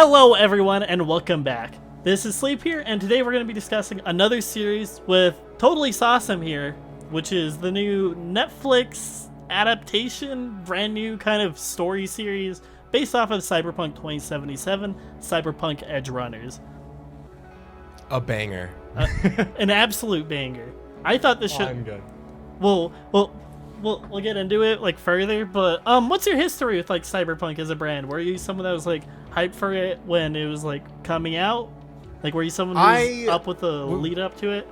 Hello everyone and welcome back. This is Sleep here, and today we're going to be discussing another series with TotallySaucesome here, which is the new Netflix adaptation, brand new kind of story series based off of Cyberpunk 2077, Cyberpunk Edgerunners. A banger. An absolute banger. I thought this should... I'm good. We'll get into it like further, but what's your history with like Cyberpunk as a brand? Were you someone that was like hyped for it when it was like coming out? Like, were you someone who was up with the lead up to it?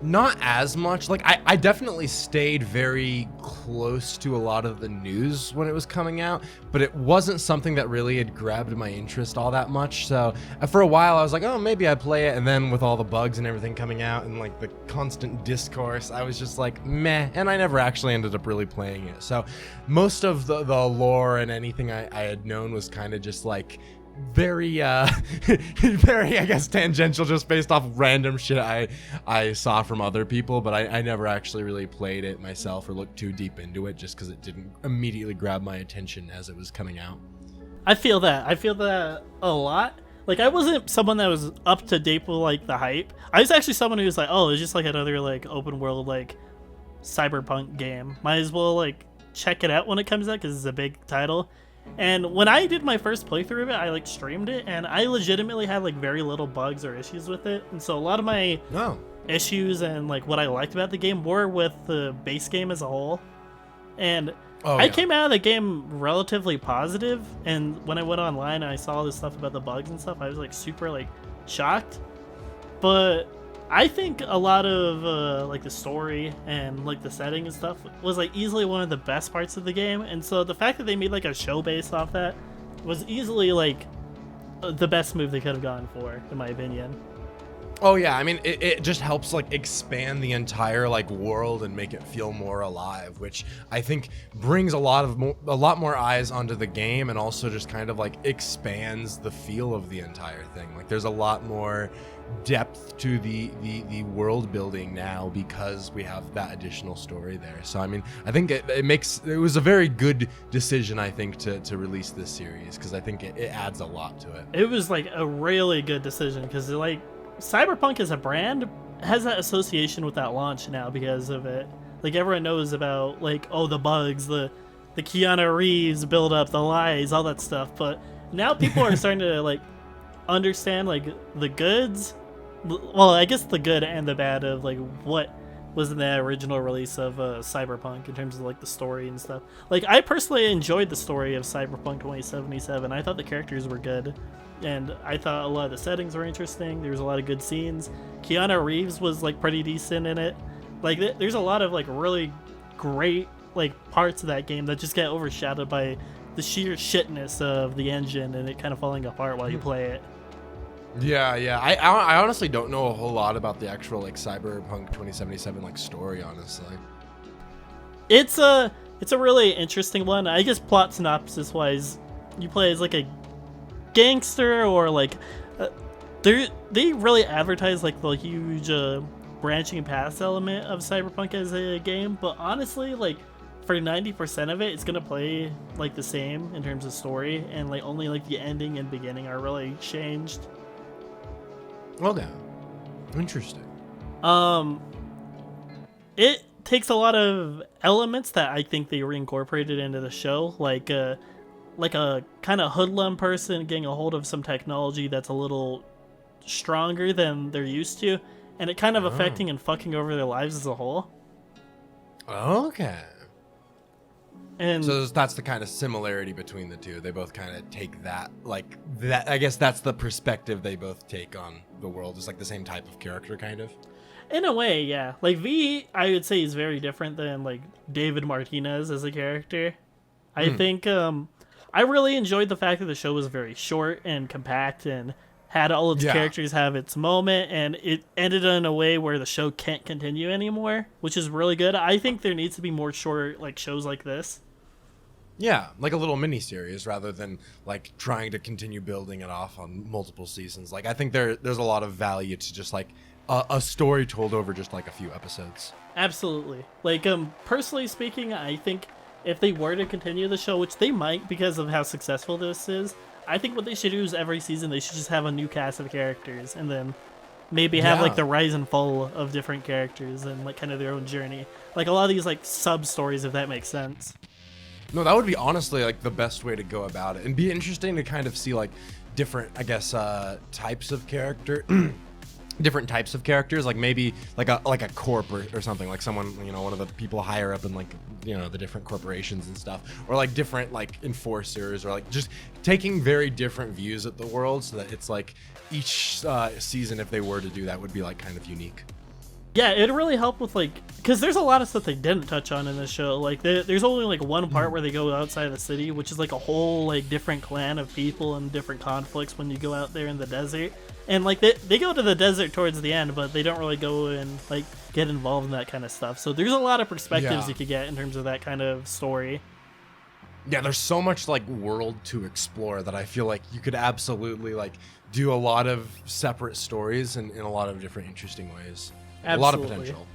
Not as much. Like, I definitely stayed very close to a lot of the news when it was coming out, but it wasn't something that really had grabbed my interest all that much. So for a while I was like, oh, maybe I play it. And then with all the bugs and everything coming out and like the constant discourse, I was just like, meh. And I never actually ended up really playing it. So most of the lore and anything I had known was kind of just like very very, I guess, tangential, just based off random shit I saw from other people, but I never actually really played it myself or looked too deep into it just because it didn't immediately grab my attention as it was coming out. I feel that a lot. Like, I wasn't someone that was up to date with like the hype. I was actually someone who was like, oh, it's just like another like open world like cyberpunk game, might as well like check it out when it comes out because it's a big title. And when I did my first playthrough of it, I like streamed it, and I legitimately had like very little bugs or issues with it. And so a lot of my issues and like what I liked about the game were with the base game as a whole. And I came out of the game relatively positive, and when I went online and I saw all this stuff about the bugs and stuff, I was like super like shocked. But I think a lot of like the story and like the setting and stuff was like easily one of the best parts of the game, and so the fact that they made like a show based off that was easily like the best move they could have gone for, in my opinion. Oh yeah, I mean it just helps like expand the entire like world and make it feel more alive, which I think brings a lot more eyes onto the game, and also just kind of like expands the feel of the entire thing. Like, there's a lot more depth to the world building now because we have that additional story there. So I mean, I think it was a very good decision, I think, to release this series, because I think it adds a lot to it. It was like a really good decision because like Cyberpunk as a brand has that association with that launch now because of it. Like, everyone knows about like, oh, the bugs, the Keanu Reeves build up, the lies, all that stuff. But now people are starting to like understand like the goods. Well, I guess the good and the bad of like what was in the original release of Cyberpunk in terms of like the story and stuff. Like, I personally enjoyed the story of Cyberpunk 2077. I thought the characters were good, and I thought a lot of the settings were interesting. There was a lot of good scenes. Keanu Reeves was like pretty decent in it. Like, there's a lot of like really great like parts of that game that just get overshadowed by the sheer shitness of the engine and it kind of falling apart while you play it. Yeah. I honestly don't know a whole lot about the actual like Cyberpunk 2077 like story, honestly. It's a really interesting one. I guess plot synopsis wise, you play as like a gangster, or like they really advertise like the huge branching paths element of Cyberpunk as a game, but honestly, like, for 90% of it, it's gonna play like the same in terms of story, and like only like the ending and beginning are really changed. Okay, interesting. It takes a lot of elements that I think they reincorporated into the show, like a kind of hoodlum person getting a hold of some technology that's a little stronger than they're used to, and it kind of affecting and fucking over their lives as a whole. Okay. And so that's the kind of similarity between the two. They both kind of take that, like, that. I guess that's the perspective they both take on the world. It's like the same type of character, kind of. In a way, yeah. Like, V, I would say, is very different than like David Martinez as a character. I think I really enjoyed the fact that the show was very short and compact and had all its characters have its moment, and it ended in a way where the show can't continue anymore, which is really good. I think there needs to be more short like shows like this. Yeah, like a little mini series rather than like trying to continue building it off on multiple seasons. Like, I think there's a lot of value to just like a story told over just like a few episodes. Absolutely. Like, personally speaking, I think if they were to continue the show, which they might because of how successful this is, I think what they should do is every season they should just have a new cast of characters, and then maybe have like the rise and fall of different characters and like kind of their own journey. Like a lot of these like sub stories, if that makes sense. No, that would be honestly like the best way to go about it, and be interesting to kind of see like different, I guess, types of character. Different types of characters, like maybe like a corp or something, like someone, you know, one of the people higher up in like, you know, the different corporations and stuff, or like different like enforcers, or like just taking very different views at the world, so that it's like each season, if they were to do that, would be like kind of unique. Yeah, it'd really help with like, because there's a lot of stuff they didn't touch on in this show. Like there's only like one part where they go outside of the city, which is like a whole like different clan of people and different conflicts when you go out there in the desert. And like they go to the desert towards the end, but they don't really go and like get involved in that kind of stuff. So there's a lot of perspectives you could get in terms of that kind of story. Yeah, there's so much like world to explore that I feel like you could absolutely like do a lot of separate stories in a lot of different interesting ways. Absolutely. A lot of potential.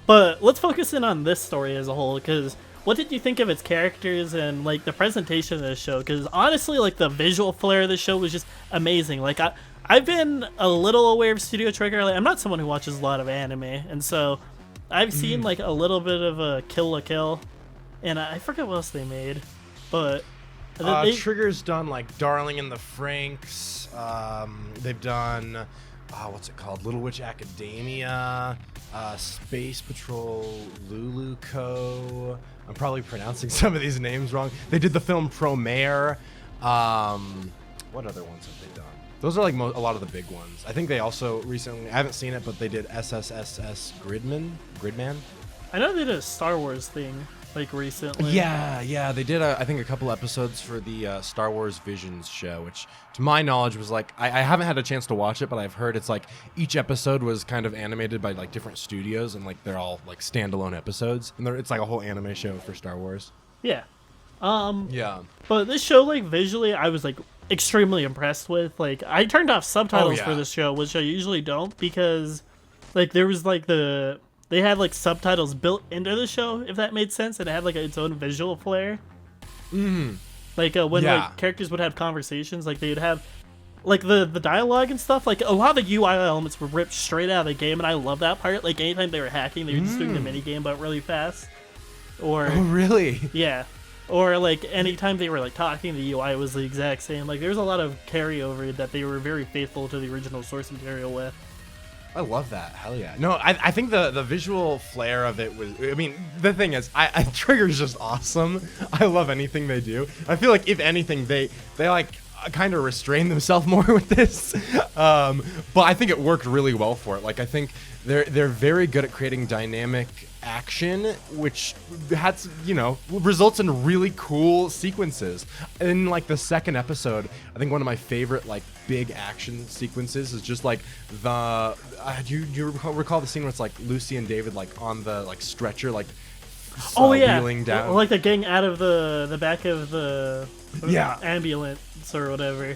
But let's focus in on this story as a whole, because what did you think of its characters and like the presentation of the show? Because honestly, like the visual flair of the show was just amazing. Like I've been a little aware of Studio Trigger. Like, I'm not someone who watches a lot of anime, and so I've seen like a little bit of a Kill la Kill, and I forget what else they made, but Trigger's done like Darling in the Franxx. They've done what's it called? Little Witch Academia, Space Patrol, Lulu Co. I'm probably pronouncing some of these names wrong. They did the film Promare. What other ones have they done? Those are like a lot of the big ones. I think they also recently, I haven't seen it, but they did SSSS Gridman. I know they did a Star Wars thing like recently. Yeah, they did I think a couple episodes for the Star Wars Visions show, which to my knowledge was like, I haven't had a chance to watch it, but I've heard it's like each episode was kind of animated by like different studios, and like they're all like standalone episodes, and it's like a whole anime show for Star Wars. Yeah. Yeah. But this show, like visually, I was like extremely impressed with. Like I turned off subtitles for this show, which I usually don't, because like there was like they had like subtitles built into the show, if that made sense, and it had like its own visual flair. Like when like characters would have conversations, like they'd have like the dialogue and stuff. Like a lot of the UI elements were ripped straight out of the game, and I love that part. Like anytime they were hacking, they were just doing the mini game but really fast. Or really? Yeah. Or like anytime they were like talking, the UI was the exact same. Like there's a lot of carryover that they were very faithful to the original source material with. I love that. Hell yeah. No, I think the visual flair of it was, I mean, the thing is, Trigger's just awesome. I love anything they do. I feel like if anything, they like kind of restrain themselves more with this. But I think it worked really well for it. Like I think they're very good at creating dynamic action, which has, you know, results in really cool sequences. In like the second episode, I think one of my favorite like big action sequences is just like the do you recall the scene where it's like Lucy and David like on the like stretcher, like wheeling down, like they're getting out of the back of the ambulance or whatever.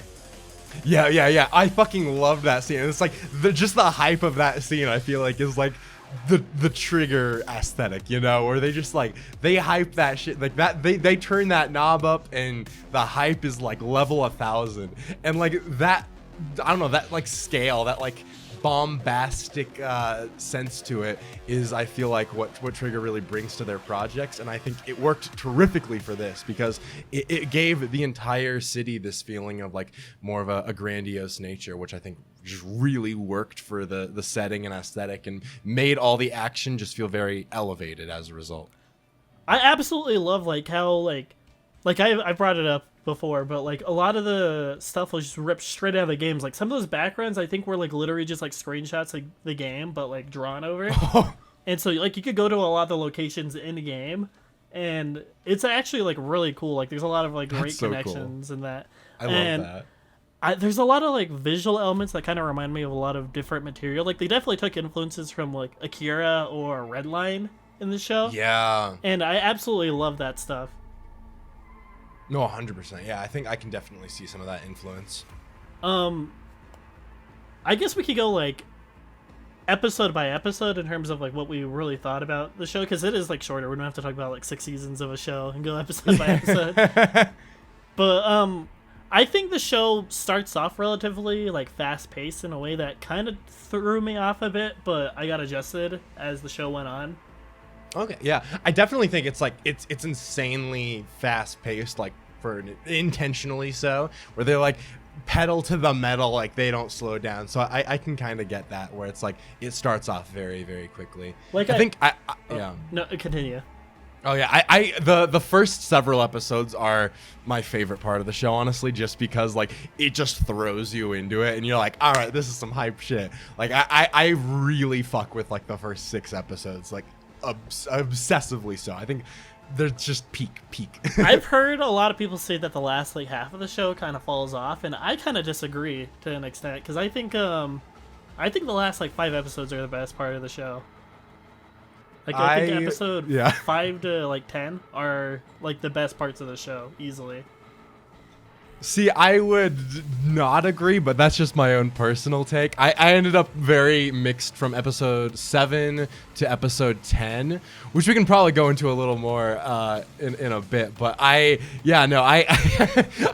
Yeah. I fucking love that scene. It's like just the hype of that scene, I feel like, is like the Trigger aesthetic, you know, where they just like they hype that shit like that. They turn that knob up and the hype is like level 1,000, and like that, I don't know, that like scale, that like bombastic sense to it is, I feel like, what Trigger really brings to their projects. And I think it worked terrifically for this, because it gave the entire city this feeling of like more of a grandiose nature, which I think just really worked for the setting and aesthetic, and made all the action just feel very elevated as a result. I absolutely love like how like I brought it up before, but like a lot of the stuff was just ripped straight out of the games. Like some of those backgrounds I think were like literally just like screenshots of the game, but like drawn over. And so like you could go to a lot of the locations in the game, and it's actually like really cool. Like there's a lot of like great connections in that. I love that. There's a lot of like visual elements that kind of remind me of a lot of different material. Like they definitely took influences from like Akira or Redline in the show. Yeah. And I absolutely love that stuff. No, 100%. Yeah, I think I can definitely see some of that influence. I guess we could go like episode by episode in terms of like what we really thought about the show, because it is like shorter. We don't have to talk about like 6 seasons of a show and go episode by episode. But I think the show starts off relatively like fast paced in a way that kind of threw me off a bit, but I got adjusted as the show went on. Okay, yeah, I definitely think it's like it's insanely fast paced, like for intentionally so, where they're like pedal to the metal, like they don't slow down. So I can kind of get that, where it's like it starts off very, very quickly. Like I think yeah. No, continue. Oh yeah, the first several episodes are my favorite part of the show, honestly, just because like it just throws you into it and you're like, all right, this is some hype shit. Like I really fuck with like the first 6 episodes, like obsessively so. I think they're just peak. I've heard a lot of people say that the last like half of the show kind of falls off, and I kind of disagree to an extent, because I think the last like 5 episodes are the best part of the show. Like I think episode 5 to like 10 are like the best parts of the show easily. See, I would not agree, but that's just my own personal take. I ended up very mixed from episode 7 to episode 10, which we can probably go into a little more in a bit. But I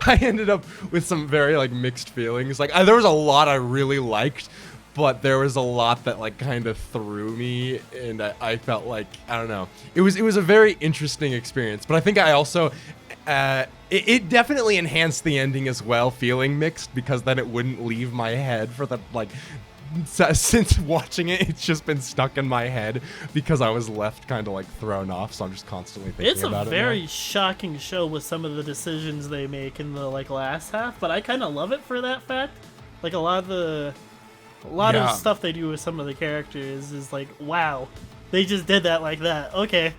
ended up with some very like mixed feelings. Like there was a lot I really liked, but there was a lot that like kind of threw me, and I felt like, I don't know. It was a very interesting experience, but I think I also it definitely enhanced the ending as well, feeling mixed, because then it wouldn't leave my head for the like since watching it, it's just been stuck in my head because I was left kind of like thrown off, so I'm just constantly thinking about it. It's a very shocking show with some of the decisions they make in the like last half, but I kind of love it for that fact. Like a lot of stuff they do with some of the characters is like, wow, they just did that like that. Okay.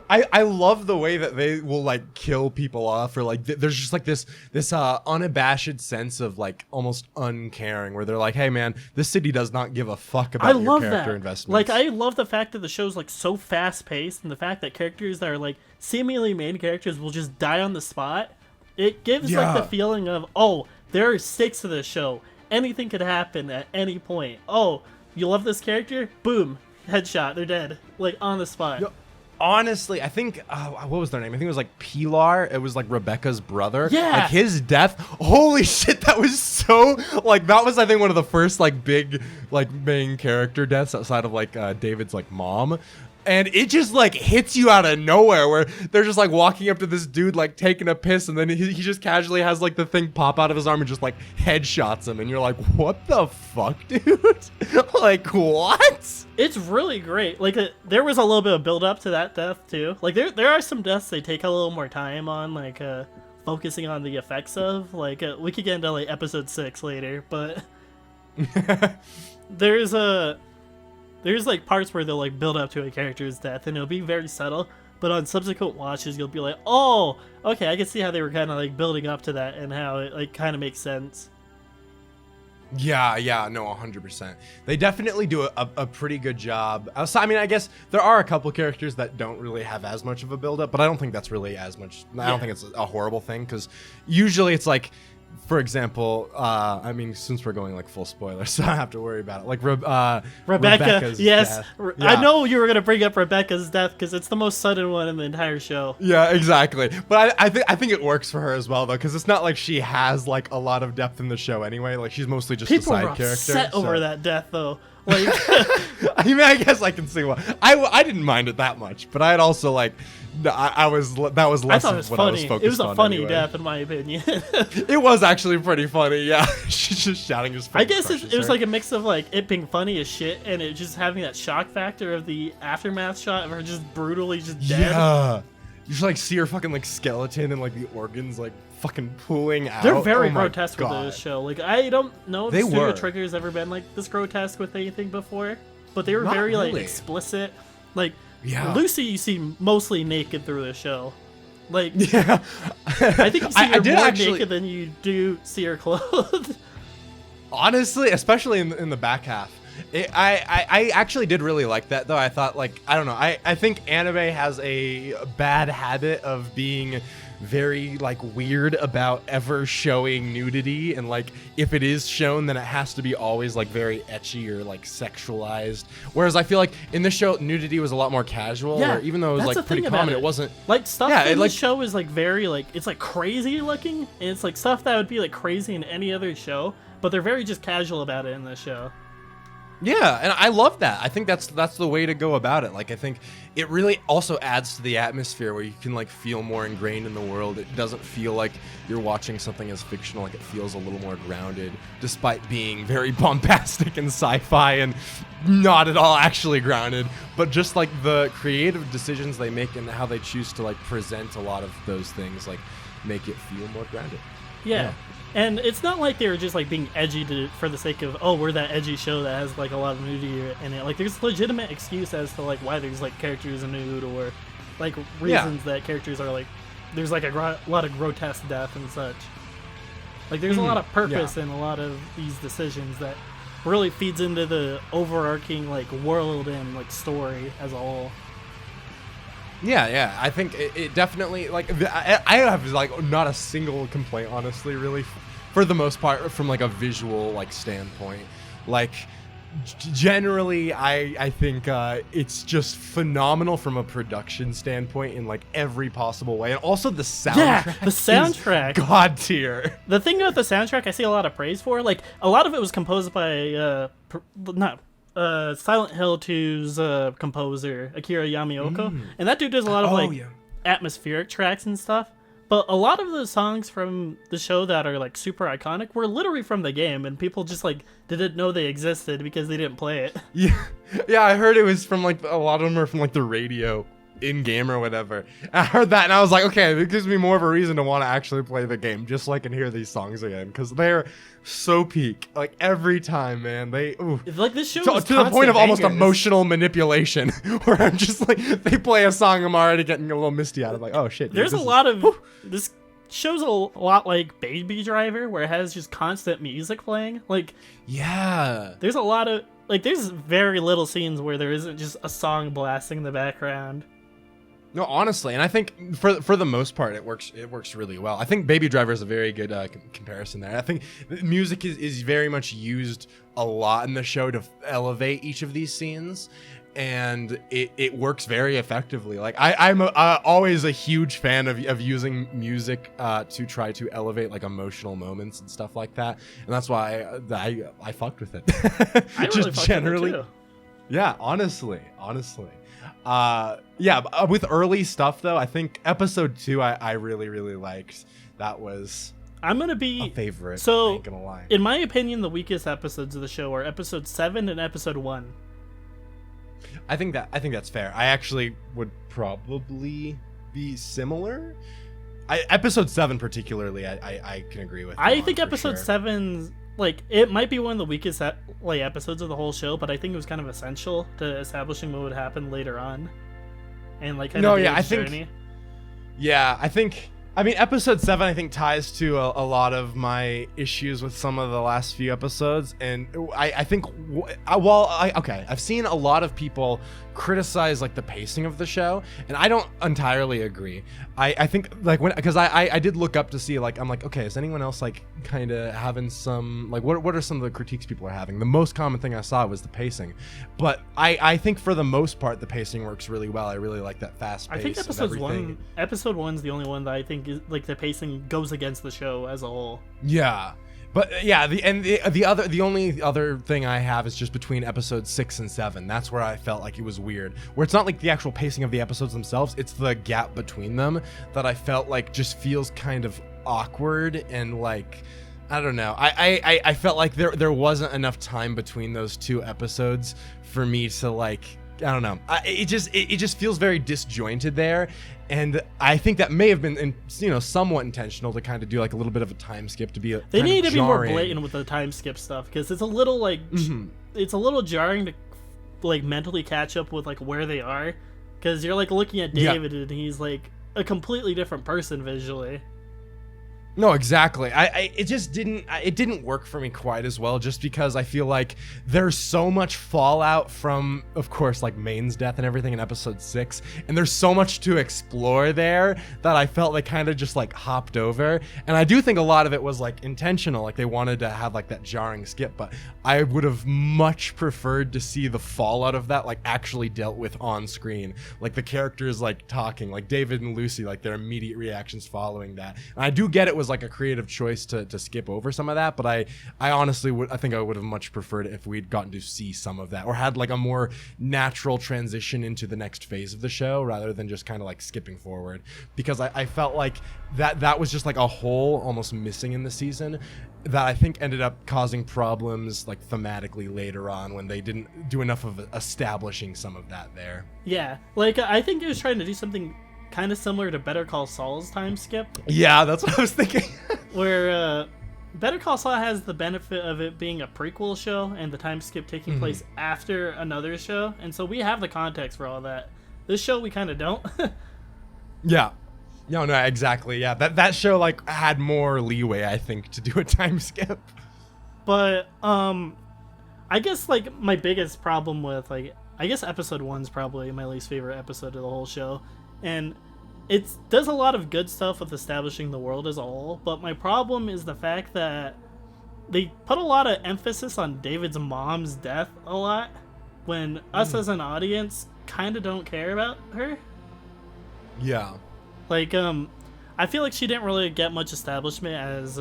I love the way that they will like kill people off, or like there's just like this unabashed sense of like almost uncaring, where they're like, hey man, this city does not give a fuck about your character investments. Like I love the fact that the show's like so fast paced, and the fact that characters that are like seemingly main characters will just die on the spot. It gives like the feeling of, oh, there are stakes to this show. Anything could happen at any point. Oh, you love this character? Boom. Headshot. They're dead. Like, on the spot. Yo, honestly, I think, what was their name? I think it was like Pilar. It was like Rebecca's brother. Yeah. Like his death. Holy shit. That was so, like, that was, I think, one of the first like big, like main character deaths outside of like David's like mom. And it just like hits you out of nowhere, where they're just like walking up to this dude like taking a piss, and then he just casually has like the thing pop out of his arm and just like headshots him, and you're like, what the fuck, dude? Like, what? It's really great. Like there was a little bit of build up to that death too. Like there are some deaths they take a little more time on, like focusing on the effects of. Like we could get into like episode 6 later, but there's like parts where they'll like build up to a character's death, and it'll be very subtle, but on subsequent watches you'll be like, oh, okay, I can see how they were kind of like building up to that and how it like kind of makes sense. Yeah, no, 100%. They definitely do a pretty good job. So, I mean, I guess there are a couple characters that don't really have as much of a build up, but I don't think that's really as much. I don't think it's a horrible thing, because usually it's like, for example, I mean, since we're going like full spoilers, so I don't have to worry about it. Like Rebecca's yes, death. Yeah. I know you were gonna bring up Rebecca's death because it's the most sudden one in the entire show. Yeah, exactly. But I think it works for her as well, though, because it's not like she has like a lot of depth in the show anyway. Like she's mostly just a side character. People were upset over that death, though. Like, I mean, I guess I can see why. I didn't mind it that much, but I had also like. That was less of what I was focused on. It was a funny anyway. death, in my opinion. It was actually pretty funny, yeah. She's just shouting his. I guess it was like a mix of like it being funny as shit and it just having that shock factor of the aftermath shot of her just brutally just dead. Yeah, you just like see her fucking like skeleton and like the organs like fucking pooling out. They're very grotesque with this show. Like I don't know if Studio Trigger's ever been like this grotesque with anything before, but they were very like explicit, like. Yeah. Lucy, you see mostly naked through the show. Like, yeah. I think you see her more naked than you do see her clothed. Honestly, especially in the back half. I actually did really like that, though. I thought, like, I don't know. I think anime has a bad habit of being very like weird about ever showing nudity, and like if it is shown, then it has to be always like very ecchi or like sexualized. Whereas I feel like in this show, nudity was a lot more casual. Yeah, or even though it was like pretty common, it wasn't like stuff yeah, in like, the show is like very like it's like crazy looking, and it's like stuff that would be like crazy in any other show, but they're very just casual about it in this show. Yeah, and I love that. I think that's the way to go about it. Like, I think it really also adds to the atmosphere where you can like feel more ingrained in the world. It doesn't feel like you're watching something as fictional. Like, it feels a little more grounded, despite being very bombastic and sci-fi and not at all actually grounded. But just like the creative decisions they make and how they choose to like present a lot of those things, like make it feel more grounded. Yeah. And it's not like they were just like being edgy for the sake of, oh, we're that edgy show that has like a lot of nudity in it. Like, there's legitimate excuse as to like why there's like characters in nude, or like reasons that characters are like, there's like a lot of grotesque death and such. Like, there's a lot of purpose in a lot of these decisions that really feeds into the overarching like world and like story as a whole. Yeah, I think it definitely, like, I have like not a single complaint, honestly, really, for the most part, from like a visual like standpoint. Like, generally, I think it's just phenomenal from a production standpoint in like every possible way, and also the soundtrack. Yeah, the soundtrack, god tier. The thing about the soundtrack, I see a lot of praise for. Like, a lot of it was composed by Silent Hill 2's composer, Akira Yamaoka. And that dude does a lot of atmospheric tracks and stuff. But a lot of the songs from the show that are like super iconic were literally from the game, and people just like didn't know they existed because they didn't play it. Yeah, I heard it was from like a lot of them are from like the radio in game or whatever. I heard that and I was like, okay, it gives me more of a reason to want to actually play the game just so I can hear these songs again, because they're so peak, like every time, man. They like this show to the point of almost emotional manipulation, where I'm just like, they play a song, I'm already getting a little misty out of like, oh shit. There's a lot of this show's a lot like Baby Driver, where it has just constant music playing. Like, yeah, there's a lot of like, there's very little scenes where there isn't just a song blasting in the background. No, honestly, and I think for the most part, it works really well. I think Baby Driver is a very good comparison there. I think music is very much used a lot in the show to elevate each of these scenes, and it works very effectively. Like, I'm always a huge fan of using music to try to elevate like emotional moments and stuff like that, and that's why I fucked with it. I really just generally, with it too. Yeah, honestly. With early stuff though, I think episode 2 I really liked. That was gonna be a favorite. So, I ain't gonna lie. In my opinion, the weakest episodes of the show are episode 7 and episode 1. I think that's fair. I actually would probably be similar. Episode 7 particularly, I can agree with. I think episode 7's like, it might be one of the weakest episodes of the whole show, but I think it was kind of essential to establishing what would happen later on, and like kind of the journey. I mean, episode 7, I think, ties to a lot of my issues with some of the last few episodes. And I think, I've seen a lot of people criticize, like, the pacing of the show, and I don't entirely agree. I think, like, because I did look up to see, like, I'm like, okay, is anyone else, like, kind of having some, like, what are some of the critiques people are having? The most common thing I saw was the pacing. But I think, for the most part, the pacing works really well. I really like that fast pace. I think episode 1's the only one that I think is, like, the pacing goes against the show as a whole. Yeah, but yeah, the only other thing I have is just between episodes 6 and 7. That's where I felt like it was weird. Where it's not like the actual pacing of the episodes themselves; it's the gap between them that I felt like just feels kind of awkward and like, I don't know. I felt like there wasn't enough time between those two episodes for me to like. I don't know. It just feels very disjointed there, and I think that may have been, somewhat intentional to kind of do like a little bit of a time skip to be. They need to be more blatant with the time skip stuff, because it's a little like it's a little jarring to like mentally catch up with like where they are, because you're like looking at David and he's like a completely different person visually. No, exactly. It just didn't work for me quite as well, just because I feel like there's so much fallout from, of course, like Maine's death and everything in episode 6, and there's so much to explore there that I felt they kind of just like hopped over. And I do think a lot of it was like intentional, like they wanted to have like that jarring skip, but I would have much preferred to see the fallout of that like actually dealt with on screen, like the characters like talking, like David and Lucy, like their immediate reactions following that. And I do get it was like a creative choice to skip over some of that, but I honestly I think I would have much preferred it if we'd gotten to see some of that, or had like a more natural transition into the next phase of the show rather than just kind of like skipping forward, because I felt like that was just like a hole almost missing in the season that I think ended up causing problems like thematically later on when they didn't do enough of establishing some of that there. Yeah, like I think it was trying to do something kind of similar to Better Call Saul's time skip. Yeah, that's what I was thinking. Where Better Call Saul has the benefit of it being a prequel show and the time skip taking place after another show, and so we have the context for all that. This show we kind of don't. Yeah. No, exactly. Yeah, that show like had more leeway, I think, to do a time skip. But I guess like my biggest problem with like, I guess episode 1's probably my least favorite episode of the whole show, and it does a lot of good stuff with establishing the world as a whole, but my problem is the fact that they put a lot of emphasis on David's mom's death a lot, when us as an audience kind of don't care about her. Yeah. Like, I feel like she didn't really get much establishment as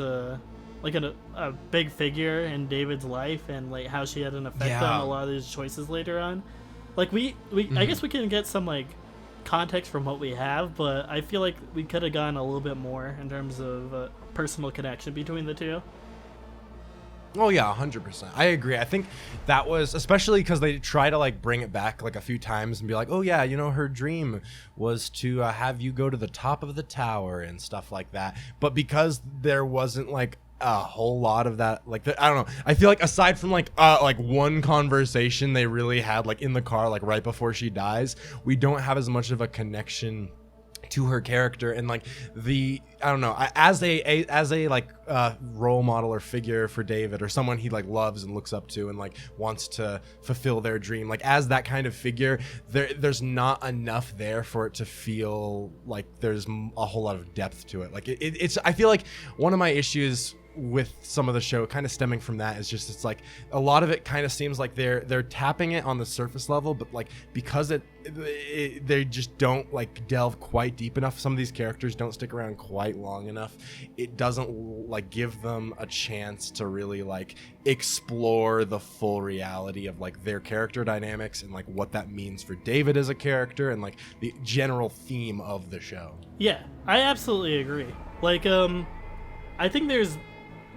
like a big figure in David's life, and like how she had an effect on a lot of his choices later on. Like we I guess we can get some like context from what we have, but I feel like we could have gone a little bit more in terms of personal connection between the two. Oh yeah, 100%. I agree. I think that was, especially because they try to like bring it back like a few times and be like, oh yeah, you know, her dream was to have you go to the top of the tower and stuff like that. But because there wasn't like a whole lot of that, like I don't know, I feel like aside from like one conversation they really had like in the car like right before she dies, we don't have as much of a connection to her character, and like I don't know, as a like role model or figure for David, or someone he like loves and looks up to and like wants to fulfill their dream, like as that kind of figure, there's not enough there for it to feel like there's a whole lot of depth to it. Like it's I feel like one of my issues with some of the show kind of stemming from that is just, it's like a lot of it kind of seems like they're tapping it on the surface level, but like because they just don't like delve quite deep enough, some of these characters don't stick around quite long enough, it doesn't like give them a chance to really like explore the full reality of like their character dynamics and like what that means for David as a character and like the general theme of the show. Yeah, I absolutely agree. Like I think there's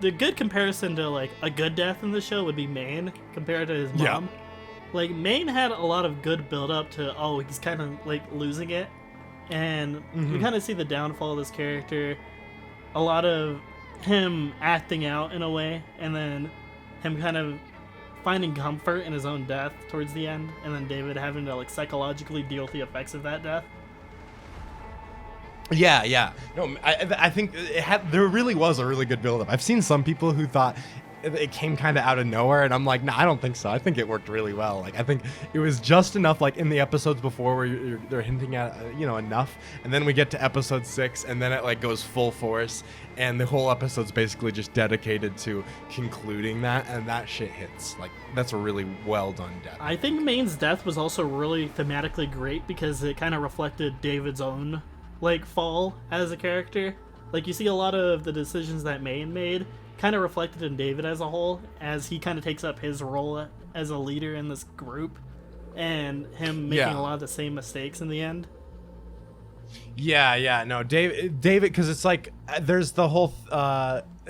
the good comparison to like a good death in the show would be Maine compared to his mom. Yeah. Like Maine had a lot of good build up to, oh, he's kind of like losing it, and we kind of see the downfall of this character, a lot of him acting out in a way, and then him kind of finding comfort in his own death towards the end, and then David having to like psychologically deal with the effects of that death. Yeah. No, I think there really was a really good build-up. I've seen some people who thought it came kind of out of nowhere, and I'm like, no, I don't think so. I think it worked really well. Like, I think it was just enough, like in the episodes before where they're hinting at, enough, and then we get to episode 6, and then it like goes full force, and the whole episode's basically just dedicated to concluding that, and that shit hits. Like, that's a really well done death. I think Maine's death was also really thematically great because it kind of reflected David's own like fall as a character. Like you see a lot of the decisions that Maine made kind of reflected in David as a whole, as he kind of takes up his role as a leader in this group, and him making a lot of the same mistakes in the end. No, David, because it's like there's the whole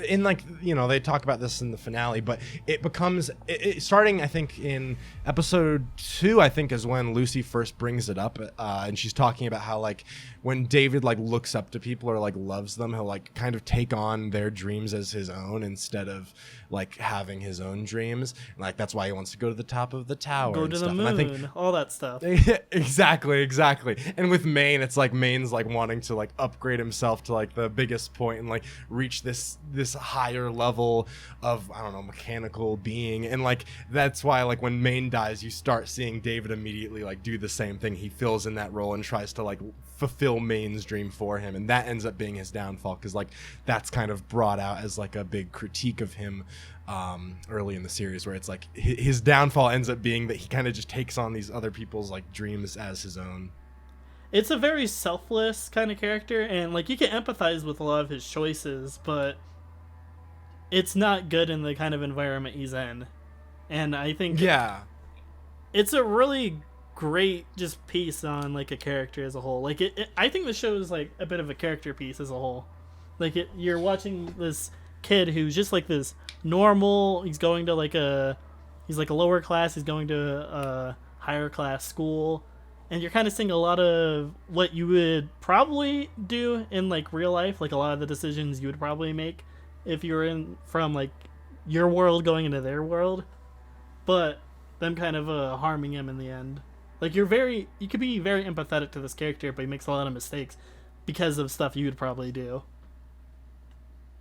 in like, you know, they talk about this in the finale, but it becomes starting, I think in episode 2, I think is when Lucy first brings it up, and she's talking about how like when David like looks up to people or like loves them, he'll like kind of take on their dreams as his own instead of like having his own dreams. And, like that's why he wants to go to the top of the tower, go and to the stuff. moon, And I think, all that stuff. exactly. And with Maine, it's like Maine's like wanting to like upgrade himself to like the biggest point and like reach this higher level of, I don't know, mechanical being. And like that's why like when Maine dies, you start seeing David immediately like do the same thing. He fills in that role and tries to like fulfill Maine's dream for him, and that ends up being his downfall, because like that's kind of brought out as like a big critique of him early in the series, where it's like his downfall ends up being that he kind of just takes on these other people's like dreams as his own. It's a very selfless kind of character, and like you can empathize with a lot of his choices, but it's not good in the kind of environment he's in. And I think it's a really great just piece on like a character as a whole. Like I think the show is like a bit of a character piece as a whole. Like you're watching this kid who's just like this normal, he's going to like he's like a lower class, he's going to a higher class school, and you're kind of seeing a lot of what you would probably do in like real life, like a lot of the decisions you would probably make if you were in from like your world going into their world, but them kind of harming him in the end. Like you could be very empathetic to this character, but he makes a lot of mistakes because of stuff you would probably do.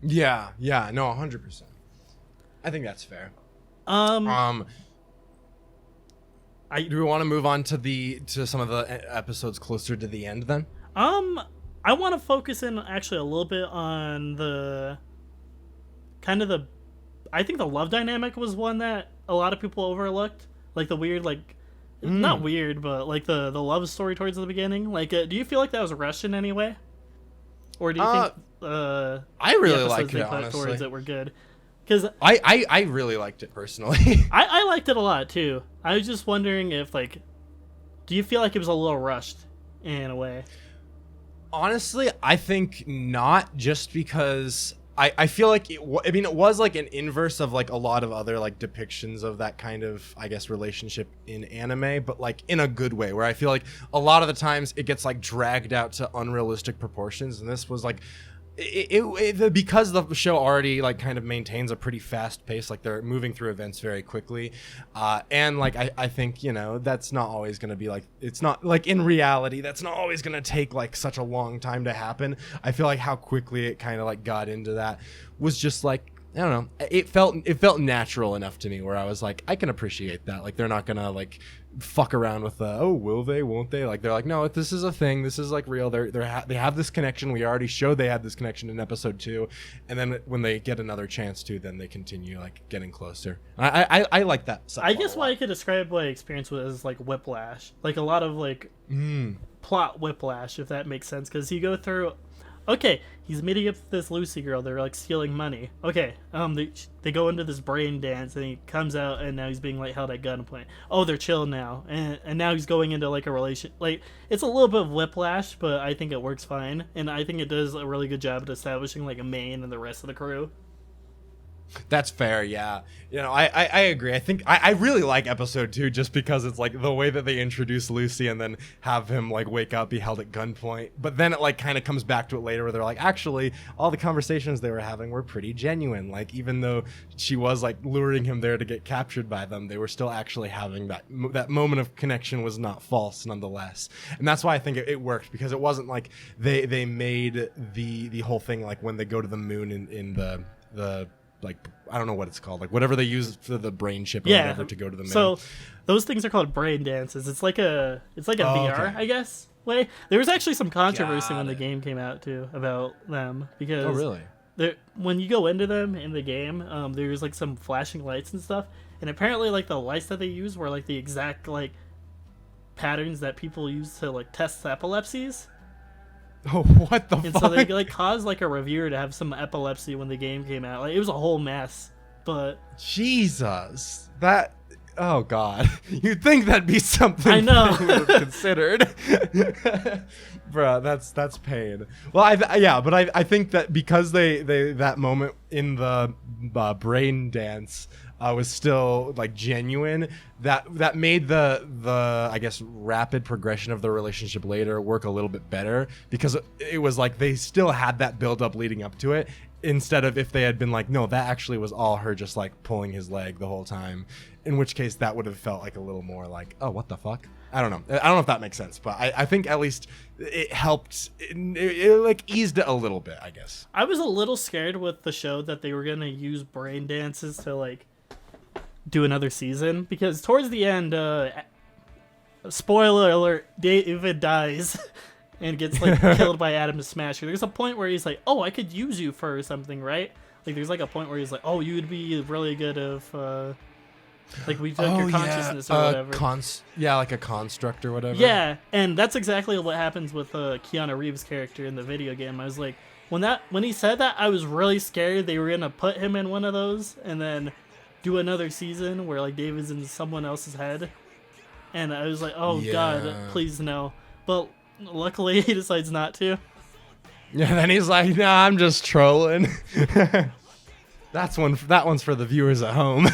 Yeah, no, 100%. I think that's fair. Do we want to move on to some of the episodes closer to the end then? I want to focus in actually a little bit on the kind of I think the love dynamic was one that a lot of people overlooked. Like the weird, like, not weird, but like the love story towards the beginning. Like, do you feel like that was rushed in any way? Or do you think I really liked it, honestly. Towards it were good? Because I really liked it personally. I liked it a lot too. I was just wondering if like, do you feel like it was a little rushed in a way? Honestly, I think not, just because I feel like it was like an inverse of like a lot of other like depictions of that kind of, I guess, relationship in anime, but like in a good way, where I feel like a lot of the times it gets like dragged out to unrealistic proportions, and this was like because the show already like kind of maintains a pretty fast pace, like they're moving through events very quickly, and like I think, you know, that's not always going to be like, it's not like in reality that's not always going to take like such a long time to happen. I feel like how quickly it kind of like got into that was just like, I don't know, it felt natural enough to me, where I was like, I can appreciate that. Like they're not gonna like fuck around with oh, will they, won't they? Like they're like, no, this is a thing, this is like real. They have this connection. We already showed they had this connection in episode 2, and then when they get another chance to, then they continue like getting closer. I like that. I guess what I could describe what I experienced was as like whiplash, like a lot of like plot whiplash, if that makes sense, because you go through. Okay, he's meeting up with this Lucy girl. They're like stealing money. Okay, they go into this brain dance, and he comes out, and now he's being like held at gunpoint. Oh, they're chill now, and now he's going into like a relation. Like it's a little bit of whiplash, but I think it works fine, and I think it does a really good job at establishing like a main and the rest of the crew. That's fair, yeah. You know, I agree. I think I really like episode 2 just because it's like the way that they introduce Lucy and then have him like wake up, be held at gunpoint. But then it like kind of comes back to it later, where they're like, actually, all the conversations they were having were pretty genuine. Like even though she was like luring him there to get captured by them, they were still actually having that moment of connection was not false nonetheless. And that's why I think it worked, because it wasn't like they made the whole thing like when they go to the moon in the like, I don't know what it's called, like whatever they use for the brain chip or whatever to go to the moon. So those things are called brain dances. It's like a VR, okay, I guess, way. There was actually some controversy when the game came out too about them, because when you go into them in the game, there's like some flashing lights and stuff, and apparently like the lights that they use were like the exact like patterns that people use to like test epilepsies. Oh, what the fuck? And so they like caused like a reviewer to have some epilepsy when the game came out. Like it was a whole mess. But Jesus, that oh god, you'd think that'd be something I know. they would have considered. Bruh, that's pain. Well, I think that because they that moment in the brain dance was still like genuine, that made the I guess rapid progression of the relationship later work a little bit better, because it was like they still had that build up leading up to it, instead of if they had been like, no, that actually was all her just like pulling his leg the whole time, in which case that would have felt like a little more like, oh, what the fuck. I don't know if that makes sense, but I think at least it helped. It like eased it a little bit, I guess. I was a little scared with the show that they were gonna use brain dances to like do another season, because towards the end, spoiler alert, David dies and gets like killed by Adam Smasher. There's a point where he's like, "Oh, I could use you for something, right?" Like there's like a point where he's like, "Oh, you would be really good if like we took your consciousness or whatever." Like a construct or whatever. Yeah, and that's exactly what happens with Keanu Reeves' character in the video game. I was like, when he said that, I was really scared they were gonna put him in one of those and then do another season where like David's in someone else's head, and I was like, oh god, please no. But luckily he decides not to. Yeah, then he's like, nah, I'm just trolling. That one's for the viewers at home.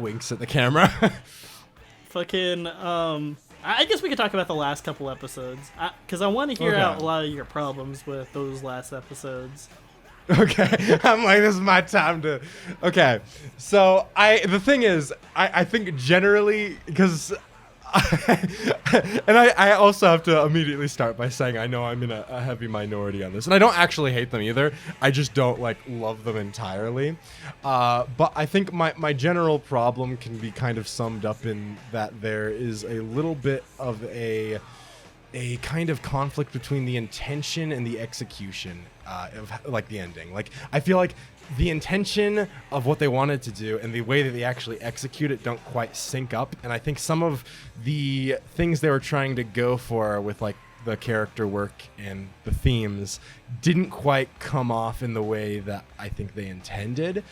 Winks at the camera. Fucking I guess we could talk about the last couple episodes, because I want to hear out a lot of your problems with those last episodes. Okay, I'm like, this is my time to. Okay, so the thing is, I think generally, because, and I also have to immediately start by saying I know I'm in a heavy minority on this, and I don't actually hate them either. I just don't like love them entirely. But I think my general problem can be kind of summed up in that there is a little bit of a kind of conflict between the intention and the execution of like the ending. Like I feel like the intention of what they wanted to do and the way that they actually execute it don't quite sync up, and I think some of the things they were trying to go for with like the character work and the themes didn't quite come off in the way that I think they intended.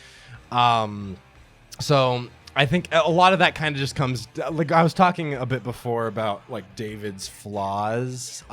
So I think a lot of that kind of just comes, like I was talking a bit before about like David's flaws,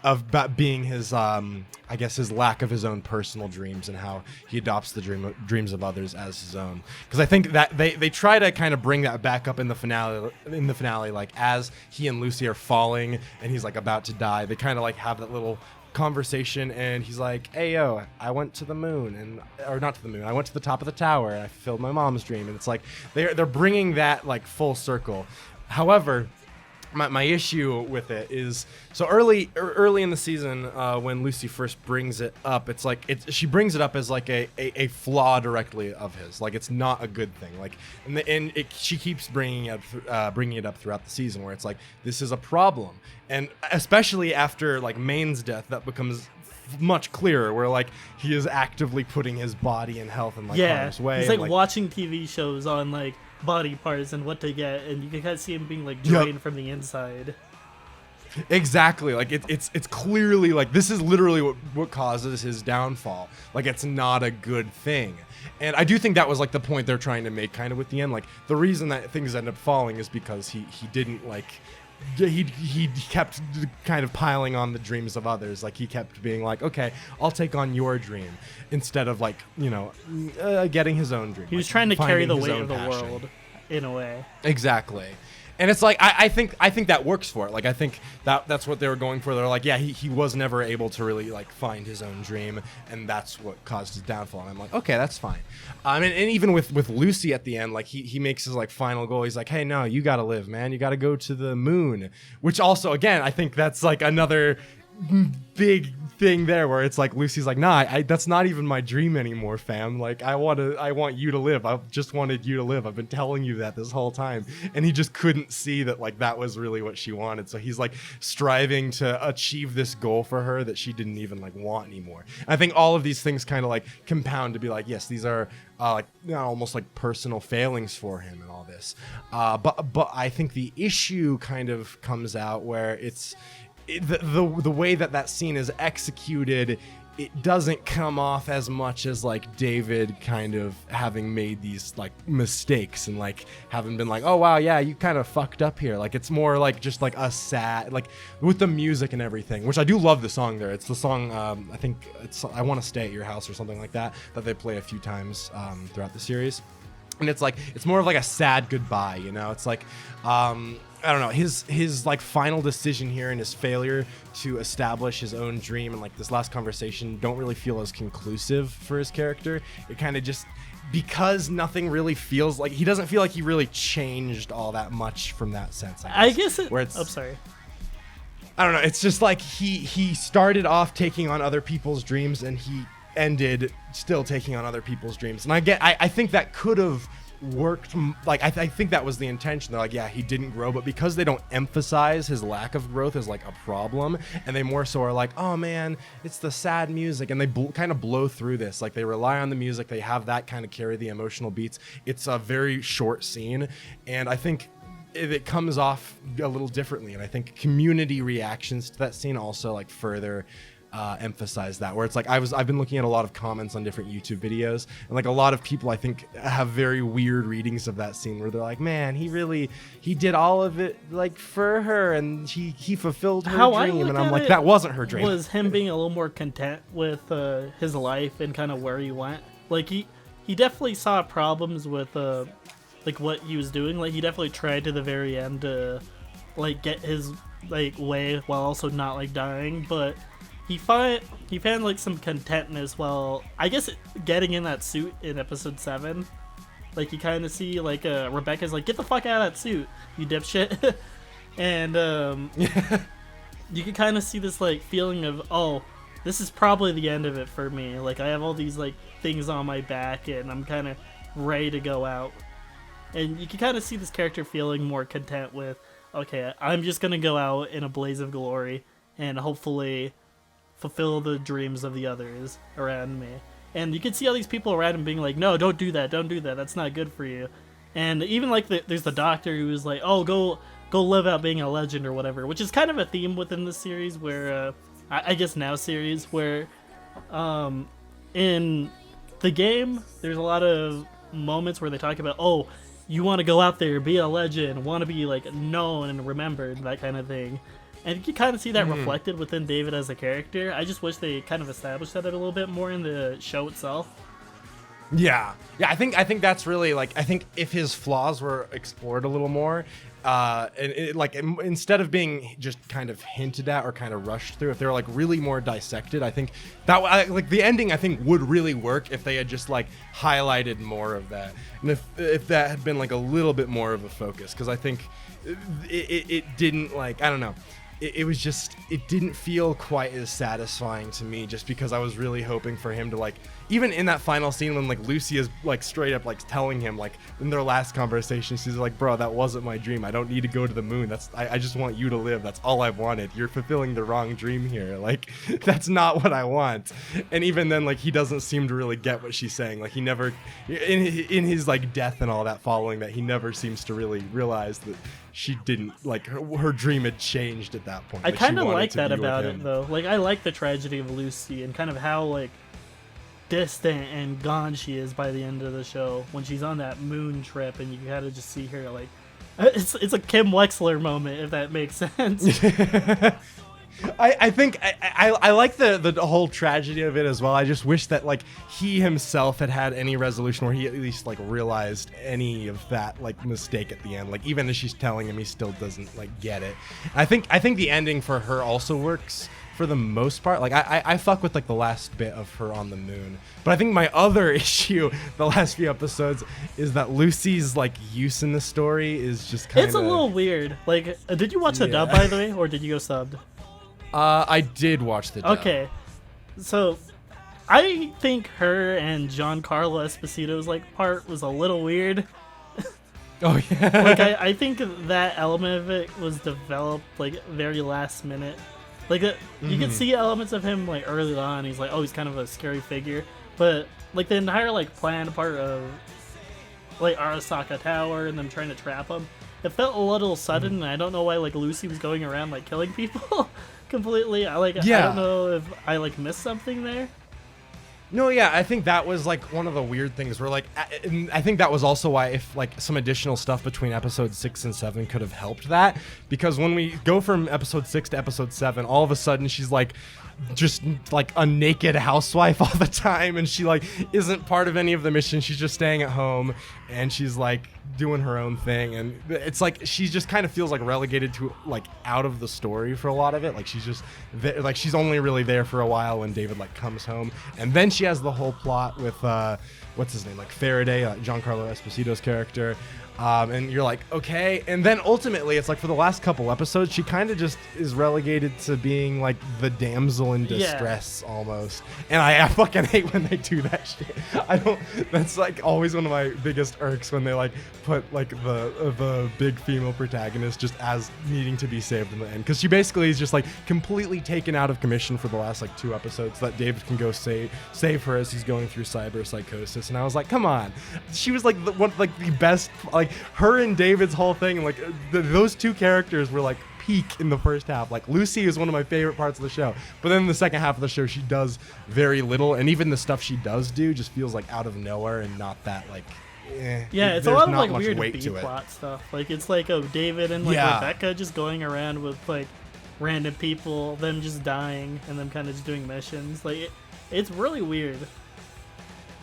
about being his, I guess his lack of his own personal dreams and how he adopts the dreams of others as his own. Because I think that they try to kind of bring that back up in the finale, like as he and Lucy are falling and he's like about to die, they kind of like have that little conversation, and he's like, hey yo, I went to the moon, or not to the moon, I went to the top of the tower and I fulfilled my mom's dream, and it's like they're bringing that like full circle. However, my issue with it is, so early in the season, when Lucy first brings it up, it's like she brings it up as like a flaw directly of his, like it's not a good thing, like, and she keeps bringing it up throughout the season, where it's like this is a problem, and especially after like Maine's death, that becomes much clearer, where like he is actively putting his body and health in like harm's way. It's like watching TV shows on like body parts and what to get, and you can kind of see him being like drained from the inside. Exactly, like it's clearly like this is literally what causes his downfall. Like it's not a good thing, and I do think that was like the point they're trying to make kind of with the end. Like the reason that things end up falling is because he didn't like. He kept kind of piling on the dreams of others. Like he kept being like, okay, I'll take on your dream, instead of like, you know, getting his own dream. He was like trying to carry the weight of the passion. world in a way. Exactly. And it's like I think that works for it. Like I think that's what they were going for. They're like, yeah, he was never able to really like find his own dream, and that's what caused his downfall. And I'm like, okay, that's fine. And even with Lucy at the end, like he makes his like final goal. He's like, hey, no, you gotta live, man. You gotta go to the moon. Which also, again, I think that's like another big thing there, where it's like Lucy's like, nah, that's not even my dream anymore, fam. Like I want you to live. I've just wanted you to live. I've been telling you that this whole time. And he just couldn't see that like that was really what she wanted. So he's like striving to achieve this goal for her that she didn't even like want anymore. And I think all of these things kind of like compound to be like, yes, these are like, you know, almost like personal failings for him and all this. But I think the issue kind of comes out where it's the way that scene is executed it doesn't come off as much as like David kind of having made these like mistakes and like having been like, oh wow, yeah, you kind of fucked up here. Like it's more like just like a sad, like with the music and everything, which I do love the song there. It's the song, I think it's I Want to Stay at Your House or something like that they play a few times throughout the series. And it's like, it's more of like a sad goodbye, you know? It's like, I don't know, his like final decision here and his failure to establish his own dream and like this last conversation don't really feel as conclusive for his character. It kind of just, because nothing really feels like, he doesn't feel like he really changed all that much from that sense. I guess it, where it's, I'm sorry. I don't know, it's just like he started off taking on other people's dreams and he ended still taking on other people's dreams. And I think that could have worked, like I think that was the intention. They're like, yeah, he didn't grow, but because they don't emphasize his lack of growth as like a problem, and they more so are like, oh man, it's the sad music, and they kind of blow through this. Like they rely on the music, they have that kind of carry the emotional beats. It's a very short scene, and I think it comes off a little differently, and I think community reactions to that scene also like further emphasize that, where it's like I've been looking at a lot of comments on different YouTube videos, and like a lot of people I think have very weird readings of that scene where they're like, man, he did all of it like for her and he fulfilled her dream, and I'm like, that wasn't her dream. Was him being a little more content with his life and kind of where he went. Like he definitely saw problems with like what he was doing. Like he definitely tried to the very end to like get his like way while also not like dying, but he found like some contentness while, I guess, getting in that suit in episode 7. Like you kind of see like Rebecca's like, get the fuck out of that suit, you dipshit. And you can kind of see this like feeling of, oh, this is probably the end of it for me. Like I have all these like things on my back and I'm kind of ready to go out. And you can kind of see this character feeling more content with, okay, I'm just gonna go out in a blaze of glory and hopefully fulfill the dreams of the others around me. And you can see all these people around him being like, no, don't do that, that's not good for you. And even like there's the doctor who's like, oh, go live out being a legend or whatever, which is kind of a theme within the series where I guess now series where in the game there's a lot of moments where they talk about, oh, you want to go out there, be a legend, want to be like known and remembered, that kind of thing. And you can kind of see that reflected within David as a character. I just wish they kind of established that a little bit more in the show itself. Yeah, I think that's really like, I think if his flaws were explored a little more, and it, like instead of being just kind of hinted at or kind of rushed through, if they were like really more dissected, I think that like the ending I think would really work if they had just like highlighted more of that, and if that had been like a little bit more of a focus, because I think it didn't, like, I don't know. It was just, it didn't feel quite as satisfying to me, just because I was really hoping for him to, like, even in that final scene when like Lucy is like straight up like telling him, like in their last conversation, she's like, bro, that wasn't my dream. I don't need to go to the moon. I just want you to live. That's all I've wanted. You're fulfilling the wrong dream here. Like, that's not what I want. And even then, like, he doesn't seem to really get what she's saying. Like, he never, in his like death and all that following that, he never seems to really realize that she didn't, like, her dream had changed at that point. I kind of like that about it though. Like, I like the tragedy of Lucy and kind of how like distant and gone she is by the end of the show when she's on that moon trip, and you gotta just see her like, it's a Kim Wexler moment, if that makes sense. I think I like the whole tragedy of it as well. I just wish that like he himself had any resolution where he at least like realized any of that like mistake at the end. Like, even as she's telling him, he still doesn't like get it. I think the ending for her also works for the most part. Like, I fuck with like the last bit of her on the moon, but I think my other issue the last few episodes is that Lucy's like use in the story is just kind of, it's a little weird. Like, did you watch the dub, by the way, or did you go subbed? I did watch the dub. Okay, so I think her and Giancarlo Esposito's like part was a little weird. Oh yeah. Like, I think that element of it was developed like very last minute. Like, you can see elements of him like early on. He's like, oh, he's kind of a scary figure, but like the entire like planned part of like Arasaka Tower and them trying to trap him, it felt a little sudden, and I don't know why like Lucy was going around like killing people completely. I don't know if I like missed something there. No, yeah, I think that was like one of the weird things where like, and I think that was also why if like some additional stuff between episode 6 and 7 could have helped that, because when we go from episode 6 to episode 7, all of a sudden she's like just like a naked housewife all the time, and she like isn't part of any of the mission. She's just staying at home and she's like doing her own thing, and it's like she just kind of feels like relegated to like out of the story for a lot of it. Like she's just there, like she's only really there for a while when David like comes home, and then she has the whole plot with what's his name, like Faraday, Giancarlo Esposito's character. And you're like, okay. And then ultimately, it's like for the last couple episodes, she kind of just is relegated to being like the damsel in distress almost. And I fucking hate when they do that shit. That's like always one of my biggest irks when they like put like the big female protagonist just as needing to be saved in the end. Because she basically is just like completely taken out of commission for the last like 2 episodes so that David can go save her as he's going through cyber psychosis. And I was like, come on. She was like the best, like, her and David's whole thing, and like those 2 characters were like peak in the first half. Like Lucy is one of my favorite parts of the show, but then in the second half of the show she does very little, and even the stuff she does do just feels like out of nowhere and not that like yeah, it's a lot of like weird B-plot stuff. Like it's like David and like Rebecca just going around with like random people, them just dying and them kind of just doing missions. Like it's really weird.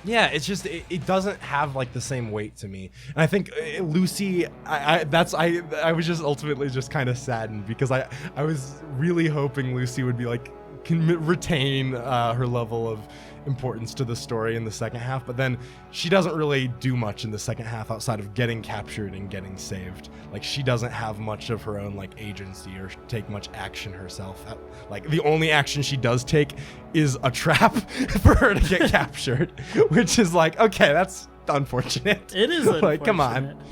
Yeah, it's just it doesn't have like the same weight to me, and I think Lucy, I was just ultimately just kind of saddened because I was really hoping Lucy would be like can retain her level of importance to the story in the second half, but then she doesn't really do much in the second half outside of getting captured and getting saved. Like she doesn't have much of her own like agency or take much action herself. Like the only action she does take is a trap for her to get captured, which is like, okay, that's unfortunate. It is like, come on.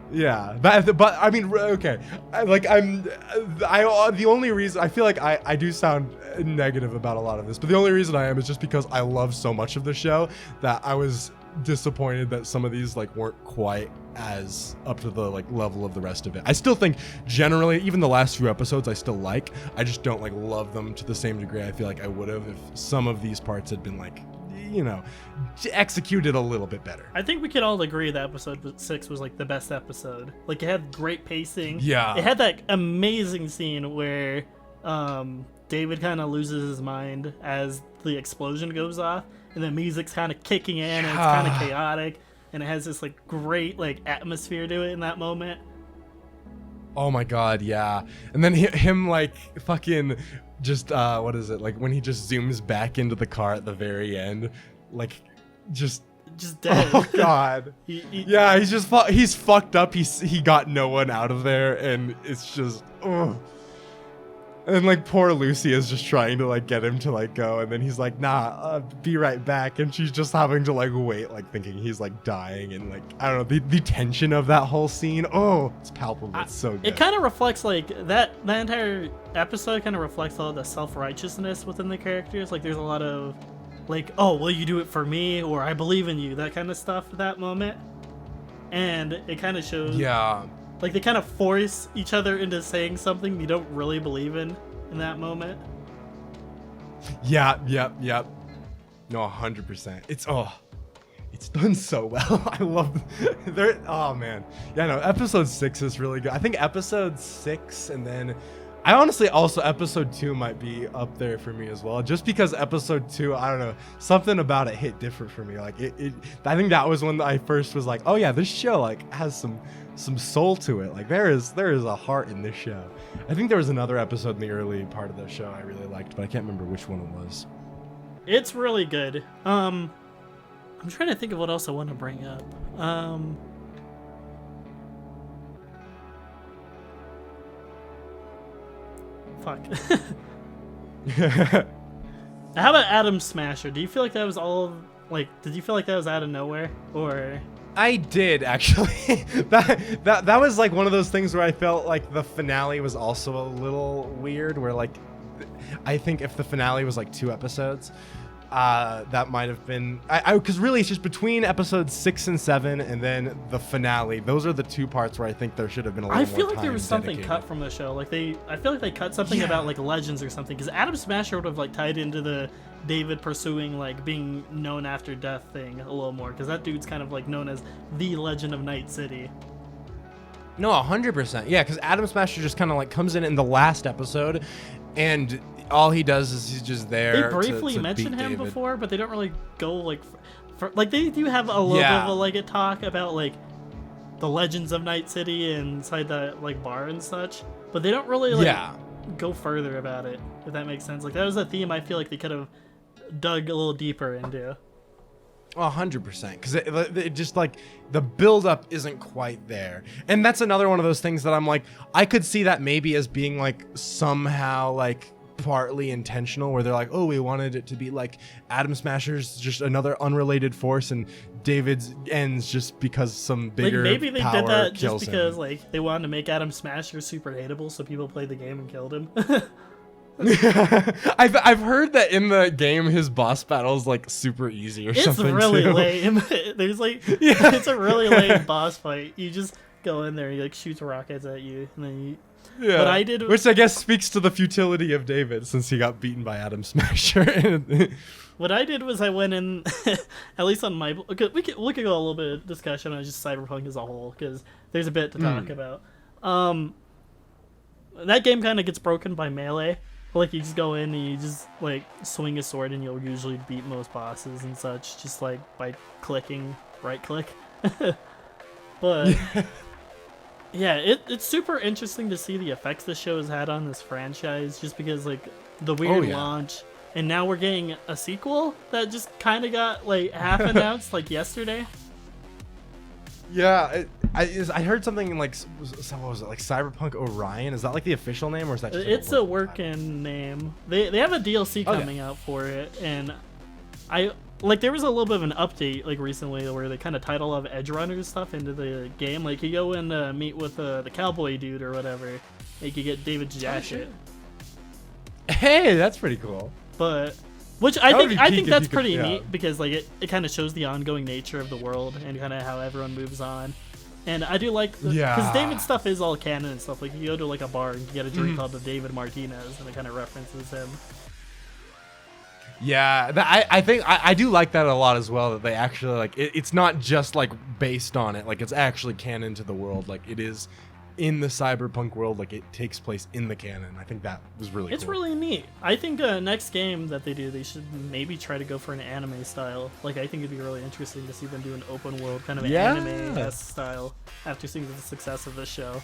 Yeah, but I mean, okay, the only reason I feel like I do sound negative about a lot of this, but the only reason I am is just because I love so much of the show that I was disappointed that some of these like weren't quite as up to the like level of the rest of it. I still think generally, even the last few episodes I still like, I just don't like love them to the same degree I feel like I would have if some of these parts had been like, you know, executed a little bit better. I think we could all agree that episode 6 was like the best episode. Like it had great pacing. Yeah. It had that amazing scene where David kind of loses his mind as the explosion goes off, and the music's kind of kicking in, and it's kind of chaotic, and it has this like great like atmosphere to it in that moment. Oh my god, yeah. And then him like fucking just what is it, like when he just zooms back into the car at the very end, like just dead. Oh god. Yeah, he's fucked up. He got no one out of there, and it's just and like poor Lucy is just trying to like get him to like go, and then he's like, nah, be right back, and she's just having to like wait, like thinking he's like dying, and like I don't know, the tension of that whole scene, it's palpable. It's so good. It kind of reflects like that entire episode kind of reflects all the self-righteousness within the characters. Like there's a lot of like, oh, will you do it for me, or I believe in you, that kind of stuff at that moment, and it kind of shows like they kind of force each other into saying something you don't really believe in that moment. Yep. No, 100%. It's done so well. I love there. Oh man, yeah. No, episode 6 is really good. I think episode 6, and then I honestly also episode 2 might be up there for me as well. Just because episode 2, I don't know, something about it hit different for me. Like it I think that was when I first was like, oh yeah, this show like has some soul to it. Like there is a heart in this show. I think there was another episode in the early part of the show I really liked, but I can't remember which one it was. It's really good. I'm trying to think of what else I want to bring up. Fuck. How about Adam Smasher? Do you feel like that was all like? Did you feel like that was out of nowhere, or? I did actually. that was like one of those things where I felt like the finale was also a little weird. Where like, I think if the finale was like 2 episodes, that might have been because really it's just between episodes 6 and 7 and then the finale. Those are the 2 parts where I think there should have been a little more time. I feel like there was something dedicated. cut from the show. Like I feel like they cut something about like legends or something, because Adam Smasher would have like tied into the David pursuing like being known after death thing a little more, because that dude's kind of like known as the Legend of Night City. No, 100%. Yeah, because Adam Smasher just kind of like comes in the last episode, and all he does is he's just there. They briefly to mentioned beat him David. before, but they don't really go like, like they do have a little bit of a like a talk about like the legends of Night City inside that like bar and such, but they don't really like go further about it, if that makes sense. Like that was a theme I feel like they could have dug a little deeper into. 100%, because it just like the build-up isn't quite there, and that's another one of those things that I'm like, I could see that maybe as being like somehow like partly intentional, where they're like, oh, we wanted it to be like Adam Smasher's just another unrelated force, and David's ends just because some bigger like maybe they power did that just kills because him. like they wanted to make Adam Smasher super hateable, so people played the game and killed him. I've heard that in the game his boss battle is like super easy or something. It's really too. lame. There's like it's a really lame boss fight. You just go in there, he like shoots rockets at you, and then you. Yeah, what I did, which I guess speaks to the futility of David since he got beaten by Adam Smasher. What I did was I went in, at least on my. We could go a little bit of discussion on just Cyberpunk as a whole, because there's a bit to talk about. That game kind of gets broken by melee. Like you just go in and you just like swing a sword, and you'll usually beat most bosses and such just like by clicking right click. But yeah, it's super interesting to see the effects the show has had on this franchise, just because like the weird launch, and now we're getting a sequel that just kind of got like half announced like yesterday. Yeah, I heard something like, what was it, like Cyberpunk Orion? Is that like the official name, or is that just like It's a working name. They have a DLC coming out for it, and I like there was a little bit of an update like recently where they kind of title of Edgerunners stuff into the game. Like you go and meet with the cowboy dude or whatever, you could get David's jacket. Hey, that's pretty cool. But which I think that's pretty neat, because like it kind of shows the ongoing nature of the world and kind of how everyone moves on. And I do like because David's stuff is all canon and stuff. Like you go to like a bar and you get a drink called the David Martinez, and it kind of references him. Yeah, I think I do like that a lot as well, that they actually like it's not just like based on it, like it's actually canon to the world, like it is in the cyberpunk world, like it takes place in the canon. I think that was really It's cool. really neat. I think next game that they do, they should maybe try to go for an anime style. Like I think it'd be really interesting to see them do an open world kind of anime-esque style after seeing the success of this show.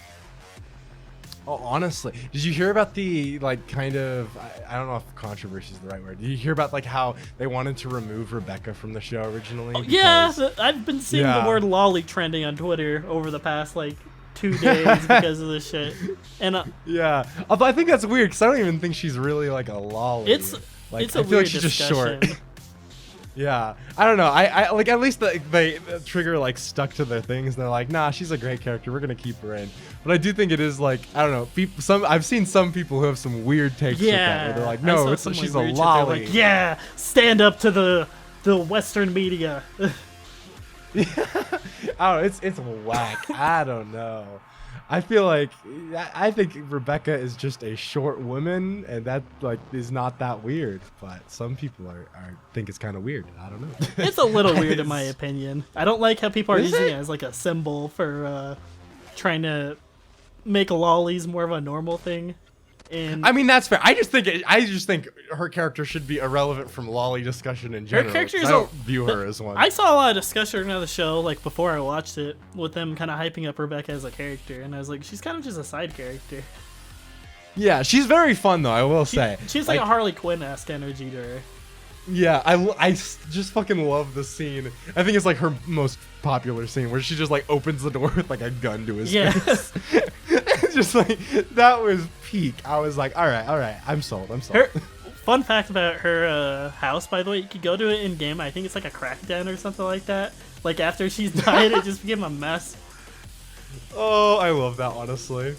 Oh, honestly, did you hear about the like kind of I don't know if controversy is the right word. Did you hear about like how they wanted to remove Rebecca from the show originally? Yeah, I've been seeing the word lolly trending on Twitter over the past like 2 days because of this shit. And yeah, although I think that's weird because I don't even think she's really like a lolly. It's like, it's a I feel weird like she's discussion. just short. Yeah, I don't know. I like at least they Trigger like stuck to their things. And they're like, nah, she's a great character. We're gonna keep her in. But I do think it is like I don't know. I've seen some people who have some weird takes with that, where they're like, no, she's a lolly. Like, yeah, stand up to the Western media. Oh, it's whack. I don't know. I feel like I think Rebecca is just a short woman, and that like is not that weird. But some people are think it's kind of weird. I don't know. It's a little weird in my opinion. I don't like how people are using it as like a symbol for trying to make lollies more of a normal thing. And I mean that's fair. I just think her character should be irrelevant from lolly discussion in general. her character I is don't view her as one. I saw a lot of discussion of the show like before I watched it, with them kind of hyping up Rebecca as a character, and I was like, she's kind of just a side character. Yeah, she's very fun though. I will say she's like a Harley Quinn-esque energy to her. Yeah, I just fucking love the scene. I think it's like her most popular scene where she just like opens the door with like a gun to his face. Just like that was peak. I was like, all right, I'm sold. Fun fact about her house, by the way, you could go to it in game. I think it's like a crack den or something like that. Like after she's died, it just became a mess. Oh, I love that, honestly.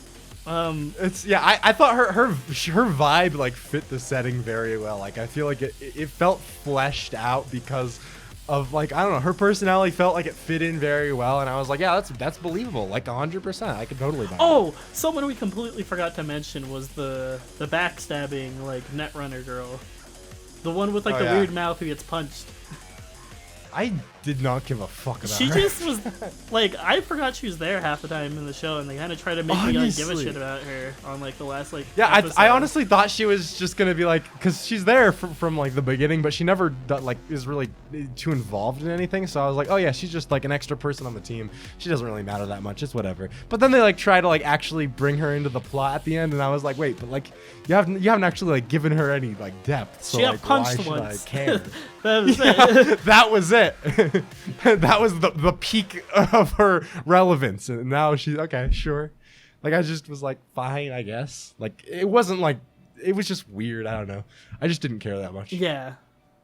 It's I thought her vibe like fit the setting very well. Like I feel like it felt fleshed out because of like I don't know, her personality felt like it fit in very well, and I was like, yeah, that's believable, like 100%. I could totally buy Oh, someone we completely forgot to mention was the backstabbing like netrunner girl, the one with like the weird mouth who gets punched. I did not give a fuck about she her. Just was like, I forgot she was there half the time in the show, and they kind of try to make me like give a shit about her on like the last like episode. I honestly thought she was just gonna be like, because she's there from like the beginning, but she never like is really too involved in anything. So I was like, oh yeah, she's just like an extra person on the team. She doesn't really matter that much. It's whatever. But then they like try to like actually bring her into the plot at the end, and I was like, wait, but like you haven't actually like given her any like depth. So she got like, punched why should once. I care? That was it. That was it. That was the peak of her relevance, and now she's okay, sure. Like I just was like, fine, I guess. Like it wasn't like, it was just weird. I don't know. I just didn't care that much. Yeah.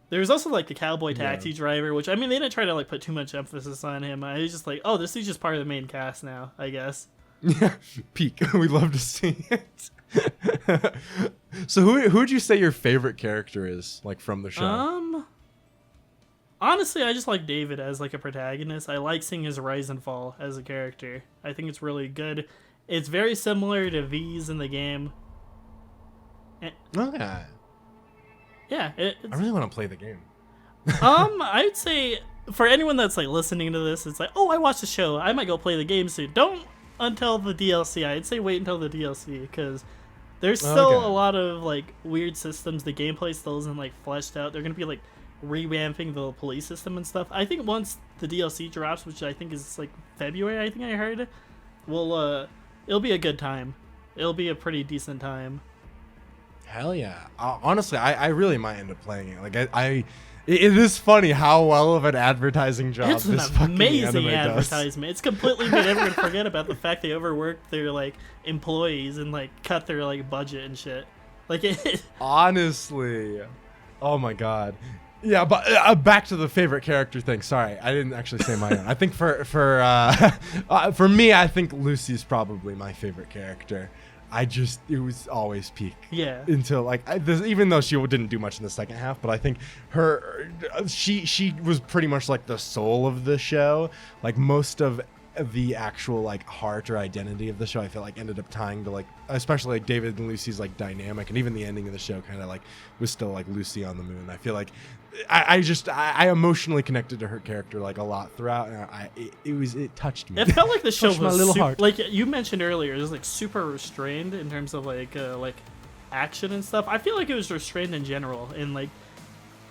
There was also like the cowboy taxi driver, which I mean they didn't try to like put too much emphasis on him. I was just like, oh, this is just part of the main cast now, I guess. Yeah, peak. We love to see it. So who'd you say your favorite character is, like from the show? Honestly, I just like David as like a protagonist. I like seeing his rise and fall as a character. I think it's really good. It's very similar to V's in the game. Okay. Yeah, I really want to play the game. I'd say for anyone that's like listening to this, it's like, oh, I watched the show. I might go play the game soon. Don't until the DLC. I'd say wait until the DLC because there's still a lot of like weird systems. The gameplay still isn't like fleshed out. They're gonna be like revamping the police system and stuff. I think once the DLC drops, which I think is like February, I think I heard, it'll be a good time. It'll be a pretty decent time. Hell yeah. Honestly, I really might end up playing it. Like it is funny how well of an advertising job it's this an amazing does. advertisement. It's completely made everyone forget about the fact they overworked their like employees and like cut their like budget and shit. Like it. Honestly, oh my god. Yeah, but back to the favorite character thing. Sorry, I didn't actually say my own. I think for me, I think Lucy's probably my favorite character. It was always peak. Yeah. Until like even though she didn't do much in the second half, but I think she was pretty much like the soul of the show. Like most of the actual like heart or identity of the show, I feel like ended up tying to like, especially like David and Lucy's like dynamic, and even the ending of the show kind of like was still like Lucy on the moon. I feel like I emotionally connected to her character like a lot throughout, and it touched me. It felt like the show was my little heart. Like you mentioned earlier, it was like super restrained in terms of like action and stuff. I feel like it was restrained in general in like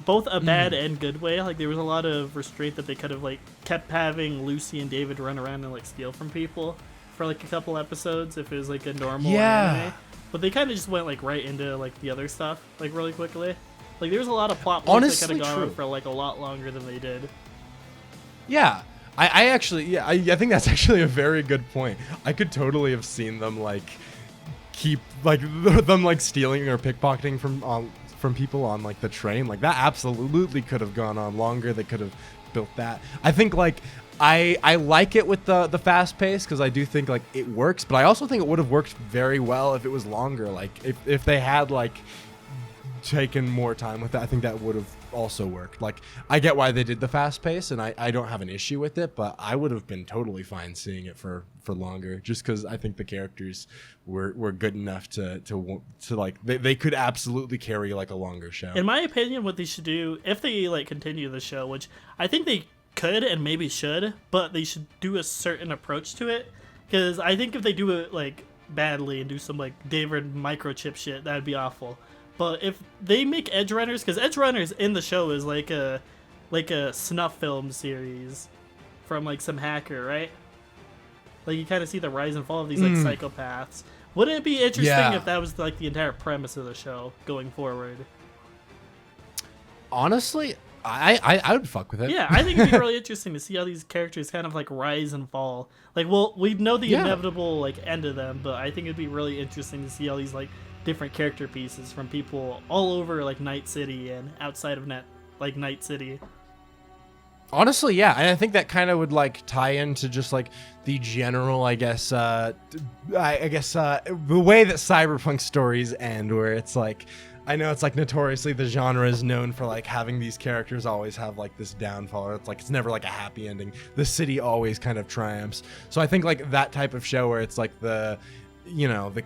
both a bad and good way. Like there was a lot of restraint that they could have like kept having Lucy and David run around and like steal from people for like a couple episodes if it was like a normal anime. But they kind of just went like right into like the other stuff like really quickly. Like there was a lot of plot points that could have gone on for like a lot longer than they did. Yeah. I actually I think that's actually a very good point. I could totally have seen them like keep like them like stealing or pickpocketing from people on like the train. Like that absolutely could have gone on longer. They could have built that. I think like I like it with the fast pace because I do think like it works, but I also think it would have worked very well if it was longer. Like if they had like taken more time with it, I think that would have also worked. Like I get why they did the fast pace, and I don't have an issue with it, but I would have been totally fine seeing it for longer, just because I think the characters were good enough to like they could absolutely carry like a longer show. In my opinion, what they should do if they like continue the show, which I think they could and maybe should, but they should do a certain approach to it, because I think if they do it like badly and do some like David microchip shit, that'd be awful. But if they make Edgerunners, because Edgerunners in the show is like a snuff film series from like some hacker, right? Like you kind of see the rise and fall of these like psychopaths. Wouldn't it be interesting if that was like the entire premise of the show going forward? Honestly, I would fuck with it. Yeah, I think it'd be really interesting to see how these characters kind of like rise and fall. Like, well, we know the inevitable like end of them, but I think it'd be really interesting to see all these like different character pieces from people all over like Night City and outside of Night City. Honestly, yeah, and I think that kind of would like tie into just like the general, I guess, the way that cyberpunk stories end, where it's like, I know it's like notoriously the genre is known for like having these characters always have like this downfall, or it's like it's never like a happy ending. The city always kind of triumphs. So I think like that type of show where it's like the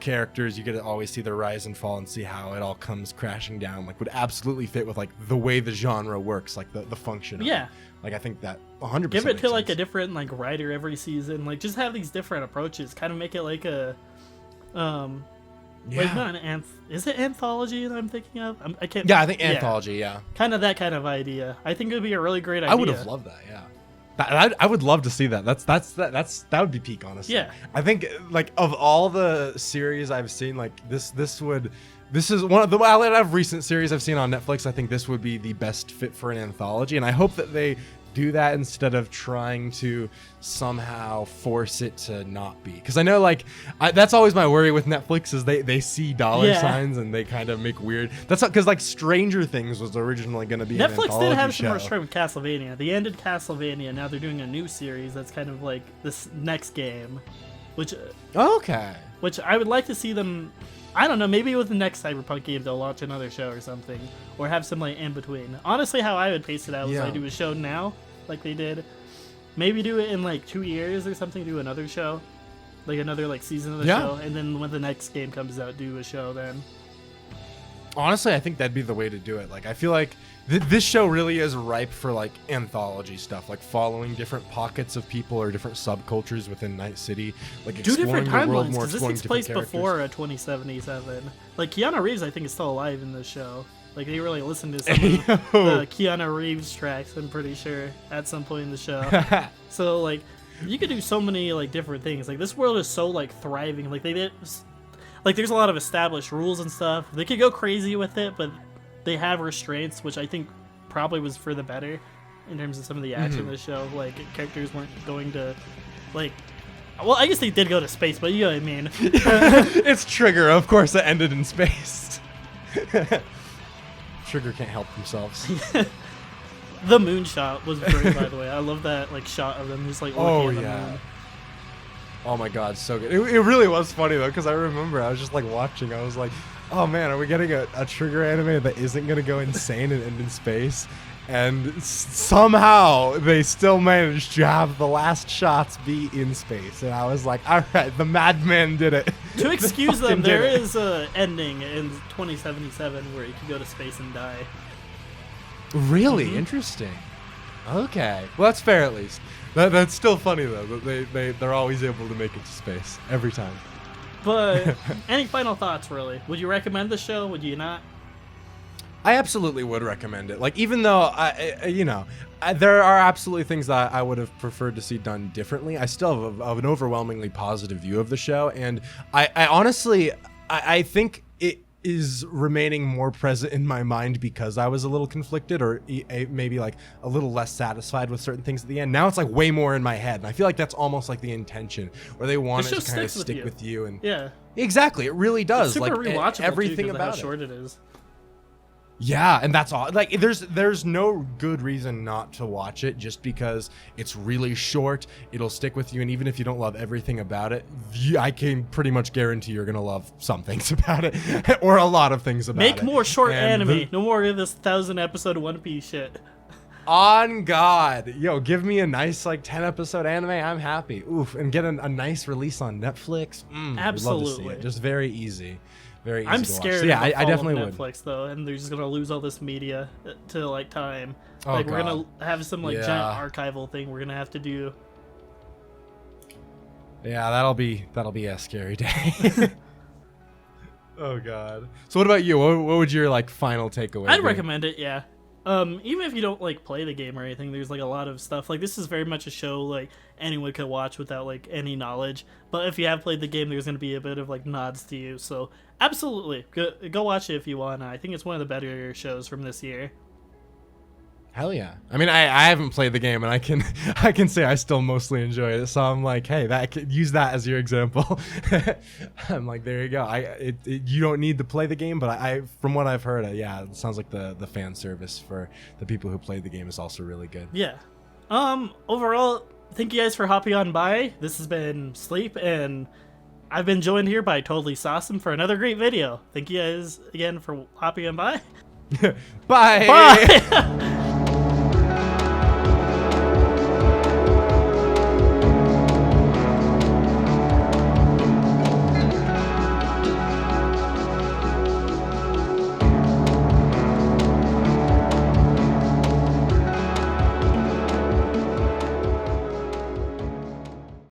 characters, you get to always see their rise and fall and see how it all comes crashing down, like would absolutely fit with like the way the genre works, like the function of it. Like I think that 100% give it to like sense. a different like writer every season, like just have these different approaches, kind of make it like a wait, not an is it anthology that I'm thinking of? I can't. Yeah, I think anthology. Yeah, kind of that kind of idea. I think it would be a really great idea. I would have loved that. Yeah, I would love to see that. That would be peak, honestly. Yeah, I think like of all the series I've seen, like this is one of the out of recent series I've seen on Netflix. I think this would be the best fit for an anthology, and I hope that they do that instead of trying to somehow force it to not be. Because I know like that's always my worry with Netflix is they see dollar signs and they kind of make weird. That's not because like Stranger Things was originally going to be Netflix an anthology did have show. some restraint with Castlevania. They ended Castlevania. Now they're doing a new series that's kind of like this next game, which I would like to see them. I don't know, maybe with the next Cyberpunk game they'll launch another show or something, or have some like in between. Honestly, how I would pace it out is I do a show now, like they did. Maybe do it in like 2 years or something, do another show, like another like season of the show, and then when the next game comes out, do a show then. Honestly, I think that'd be the way to do it. Like, I feel like this show really is ripe for like anthology stuff, like following different pockets of people or different subcultures within Night City, like do exploring different the world timelines, more, because this exploring takes place different before 2077. Like Keanu Reeves, I think is still alive in this show. Like they really listened to some of the Keanu Reeves tracks, I'm pretty sure, at some point in the show. So like, you could do so many like different things. Like this world is so like thriving. Like they did. Like, there's a lot of established rules and stuff. They could go crazy with it, but they have restraints, which I think probably was for the better in terms of some of the action of the show. Like, characters weren't going to, like... Well, I guess they did go to space, but you know what I mean. It's Trigger. Of course it ended in space. Trigger can't help themselves. The moon shot was great, by the way. I love that, like, shot of them just, like, looking at the moon. Oh my god, so good. It really was funny though, because I remember I was just like watching. I was like, oh man, are we getting a Trigger anime that isn't going to go insane and end in space? And somehow they still managed to have the last shots be in space. And I was like, all right, the madman did it. To excuse them, there is an ending in 2077 where you can go to space and die. Really? Interesting. Okay. Well, that's fair at least. That's still funny though. That they're always able to make it to space every time. But any final thoughts, really? Would you recommend the show? Would you not? I absolutely would recommend it. Like, even though there are absolutely things that I would have preferred to see done differently, I still have an overwhelmingly positive view of the show, and I honestly think it is remaining more present in my mind because I was a little conflicted or maybe like a little less satisfied with certain things at the end. Now it's like way more in my head, and I feel like that's almost like the intention, where they want it to kind of stick with you. And yeah, exactly, it really does. It's super like rewatchable everything too, about how short it is. Yeah, and that's all. Like, there's no good reason not to watch it just because it's really short. It'll stick with you, and even if you don't love everything about it, I can pretty much guarantee you're gonna love some things about it, or a lot of things about it. Make more short anime. No more of this 1,000-episode One Piece shit. On God, yo, give me a nice like 10-episode anime. I'm happy. Oof, and get a nice release on Netflix. Absolutely, love to see it. Just very easy. Very easy I'm to watch. scared. So, yeah, of I definitely Netflix, would. Though, and they're just gonna lose all this media to like time. Oh, like God. we're gonna have some like giant archival thing we're gonna have to do. Yeah, that'll be a scary day. Oh God. So what about you? What would your like final takeaway? I'd recommend it. Yeah. Even if you don't like play the game or anything, there's like a lot of stuff. Like this is very much a show like anyone could watch without like any knowledge. But if you have played the game, there's gonna be a bit of like nods to you. So absolutely, go watch it if you want. I think it's one of the better shows from this year. Hell yeah! I mean, I haven't played the game, and I can say I still mostly enjoy it. So I'm like, hey, use that as your example. I'm like, there you go. You don't need to play the game, but I from what I've heard, yeah, it sounds like the fan service for the people who played the game is also really good. Yeah, Overall, thank you guys for hopping on by. This has been Sleep, and I've been joined here by TotallySaucesome for another great video. Thank you guys again for hopping on by. Bye. Bye.